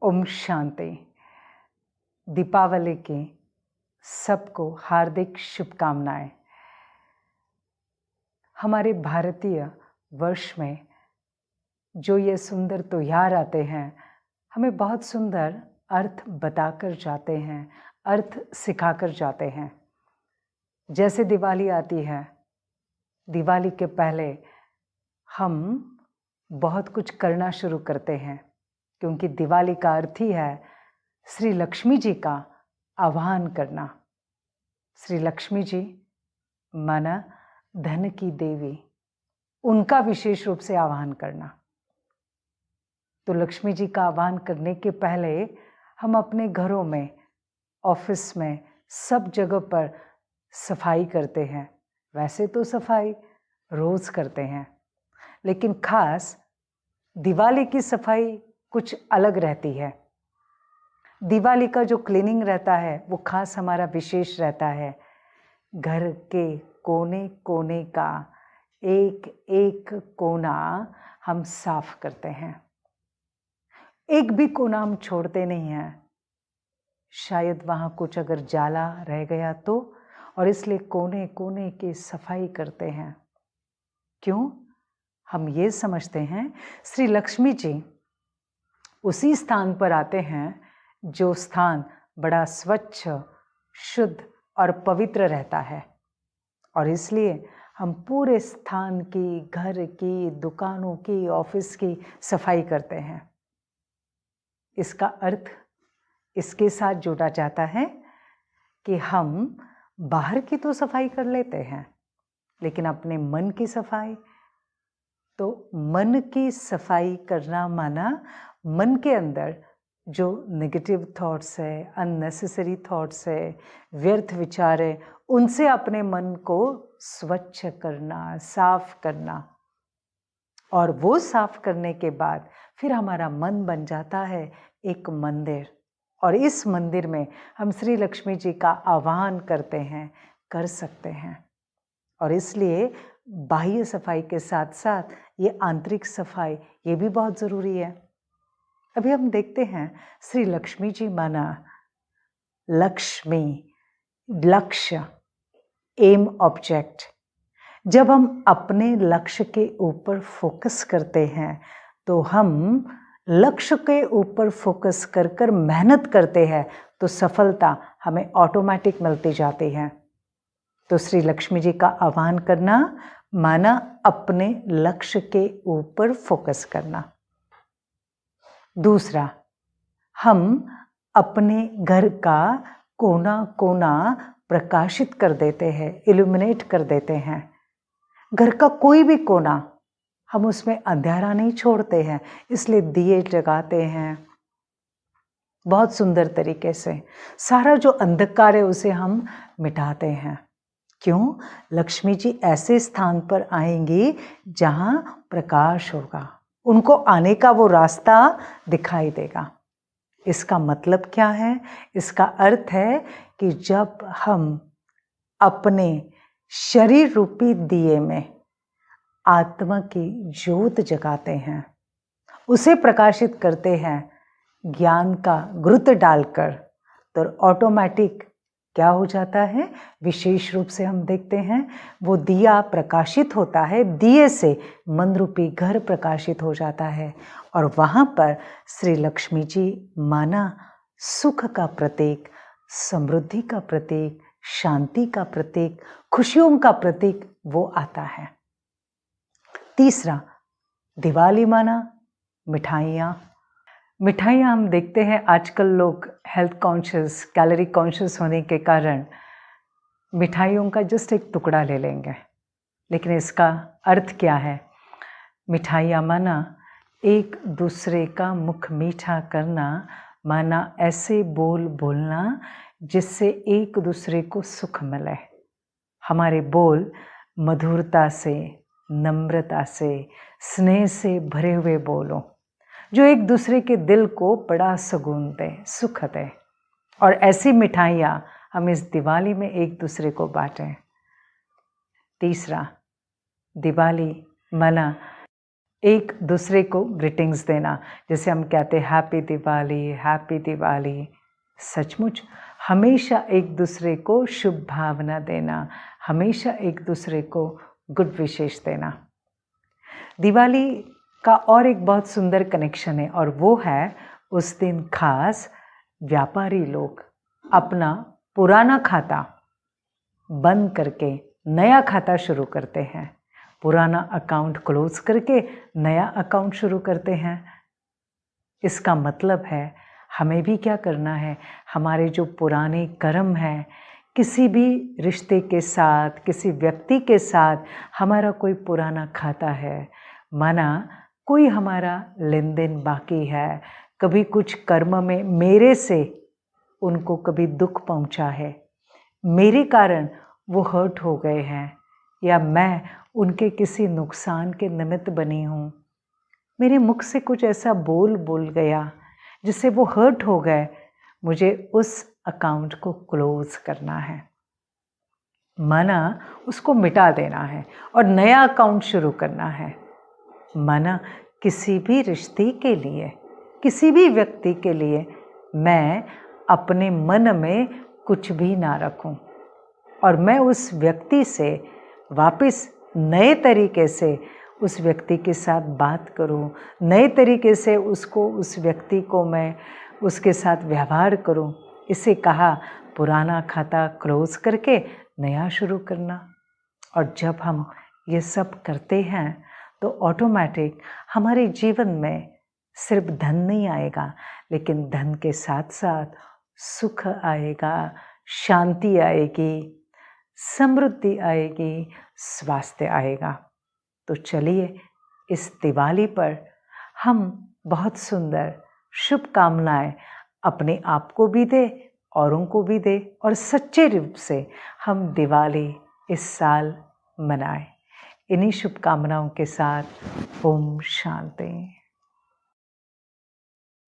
ओम शांति। दीपावली की सबको हार्दिक शुभकामनाएं। हमारे भारतीय वर्ष में जो ये सुंदर त्योहार आते हैं, हमें बहुत सुंदर अर्थ बताकर जाते हैं, अर्थ सिखाकर जाते हैं। जैसे दिवाली आती है, दिवाली के पहले हम बहुत कुछ करना शुरू करते हैं, क्योंकि दिवाली का अर्थ ही है श्री लक्ष्मी जी का आह्वान करना। श्री लक्ष्मी जी माना धन की देवी, उनका विशेष रूप से आह्वान करना। तो लक्ष्मी जी का आह्वान करने के पहले हम अपने घरों में, ऑफिस में, सब जगह पर सफाई करते हैं। वैसे तो सफाई रोज करते हैं, लेकिन खास दिवाली की सफाई कुछ अलग रहती है। दिवाली का जो क्लीनिंग रहता है वो खास हमारा विशेष रहता है। घर के कोने कोने का एक एक कोना हम साफ करते हैं, एक भी कोना हम छोड़ते नहीं हैं। शायद वहाँ कुछ अगर जाला रह गया तो, और इसलिए कोने कोने की सफाई करते हैं। क्यों? हम ये समझते हैं श्री लक्ष्मी जी उसी स्थान पर आते हैं जो स्थान बड़ा स्वच्छ, शुद्ध और पवित्र रहता है, और इसलिए हम पूरे स्थान की, घर की, दुकानों की, ऑफिस की सफाई करते हैं। इसका अर्थ इसके साथ जोड़ा जाता है कि हम बाहर की तो सफाई कर लेते हैं, लेकिन अपने मन की सफाई, तो मन की सफाई करना माना मन के अंदर जो नेगेटिव थॉट्स है, अननेसेसरी थॉट्स है, व्यर्थ विचार है, उनसे अपने मन को स्वच्छ करना, साफ करना। और वो साफ करने के बाद फिर हमारा मन बन जाता है एक मंदिर, और इस मंदिर में हम श्री लक्ष्मी जी का आह्वान करते हैं, कर सकते हैं। और इसलिए बाह्य सफाई के साथ साथ ये आंतरिक सफाई ये भी बहुत ज़रूरी है। अभी हम देखते हैं श्री लक्ष्मी जी माना लक्ष्मी, लक्ष्य, एम, ऑब्जेक्ट। जब हम अपने लक्ष्य के ऊपर फोकस करते हैं तो हम लक्ष्य के ऊपर फोकस कर कर मेहनत करते हैं, तो सफलता हमें ऑटोमेटिक मिलती जाती है। तो श्री लक्ष्मी जी का आह्वान करना माना अपने लक्ष्य के ऊपर फोकस करना। दूसरा, हम अपने घर का कोना कोना प्रकाशित कर देते हैं, इल्यूमिनेट कर देते हैं। घर का कोई भी कोना हम उसमें अंधेरा नहीं छोड़ते हैं, इसलिए दिए जगाते हैं बहुत सुंदर तरीके से। सारा जो अंधकार है उसे हम मिटाते हैं। क्यों? लक्ष्मी जी ऐसे स्थान पर आएंगी जहां प्रकाश होगा, उनको आने का वो रास्ता दिखाई देगा। इसका मतलब क्या है? इसका अर्थ है कि जब हम अपने शरीर रूपी दिए में आत्मा की ज्योत जगाते हैं, उसे प्रकाशित करते हैं ज्ञान का घृत डालकर, तो ऑटोमेटिक क्या हो जाता है? विशेष रूप से हम देखते हैं वो दिया प्रकाशित होता है, दिए से मन रूपी घर प्रकाशित हो जाता है, और वहाँ पर श्री लक्ष्मी जी माना सुख का प्रतीक, समृद्धि का प्रतीक, शांति का प्रतीक, खुशियों का प्रतीक वो आता है। तीसरा, दिवाली माना मिठाइयाँ। मिठाइयाँ हम देखते हैं आजकल लोग हेल्थ कॉन्शियस, कैलोरी कॉन्शियस होने के कारण मिठाइयों का जस्ट एक टुकड़ा ले लेंगे, लेकिन इसका अर्थ क्या है? मिठाइयाँ माना एक दूसरे का मुख मीठा करना, माना ऐसे बोल बोलना जिससे एक दूसरे को सुख मिले। हमारे बोल मधुरता से, नम्रता से, स्नेह से भरे हुए बोलो, जो एक दूसरे के दिल को बड़ा सुकून दे, सुख दे। और ऐसी मिठाइयाँ हम इस दिवाली में एक दूसरे को बांटें। तीसरा, दिवाली माना एक दूसरे को ग्रीटिंग्स देना, जैसे हम कहते हैं हैप्पी दिवाली, हैप्पी दिवाली। सचमुच हमेशा एक दूसरे को शुभ भावना देना, हमेशा एक दूसरे को गुड विशेष देना। दिवाली का और एक बहुत सुंदर कनेक्शन है, और वो है उस दिन खास व्यापारी लोग अपना पुराना खाता बंद करके नया खाता शुरू करते हैं। पुराना अकाउंट क्लोज करके नया अकाउंट शुरू करते हैं। इसका मतलब है हमें भी क्या करना है, हमारे जो पुराने कर्म हैं, किसी भी रिश्ते के साथ, किसी व्यक्ति के साथ हमारा कोई पुराना खाता है, माना कोई हमारा लेन देन बाकी है, कभी कुछ कर्म में मेरे से उनको कभी दुख पहुंचा है, मेरे कारण वो हर्ट हो गए हैं, या मैं उनके किसी नुकसान के निमित्त बनी हूँ, मेरे मुख से कुछ ऐसा बोल गया जिससे वो हर्ट हो गए, मुझे उस अकाउंट को क्लोज करना है, माना उसको मिटा देना है और नया अकाउंट शुरू करना है। माना किसी भी रिश्ते के लिए, किसी भी व्यक्ति के लिए मैं अपने मन में कुछ भी ना रखूं, और मैं उस व्यक्ति से वापस नए तरीके से उस व्यक्ति के साथ बात करूं, नए तरीके से उस व्यक्ति को मैं उसके साथ व्यवहार करूं। इसे कहा पुराना खाता क्लोज करके नया शुरू करना। और जब हम ये सब करते हैं तो ऑटोमेटिक हमारे जीवन में सिर्फ धन नहीं आएगा, लेकिन धन के साथ साथ सुख आएगा, शांति आएगी, समृद्धि आएगी, स्वास्थ्य आएगा। तो चलिए इस दिवाली पर हम बहुत सुंदर शुभकामनाएं अपने आप को भी दे, औरों को भी दे, और सच्चे रूप से हम दिवाली इस साल मनाएं। इन्हीं शुभकामनाओं के साथ ओम शांति।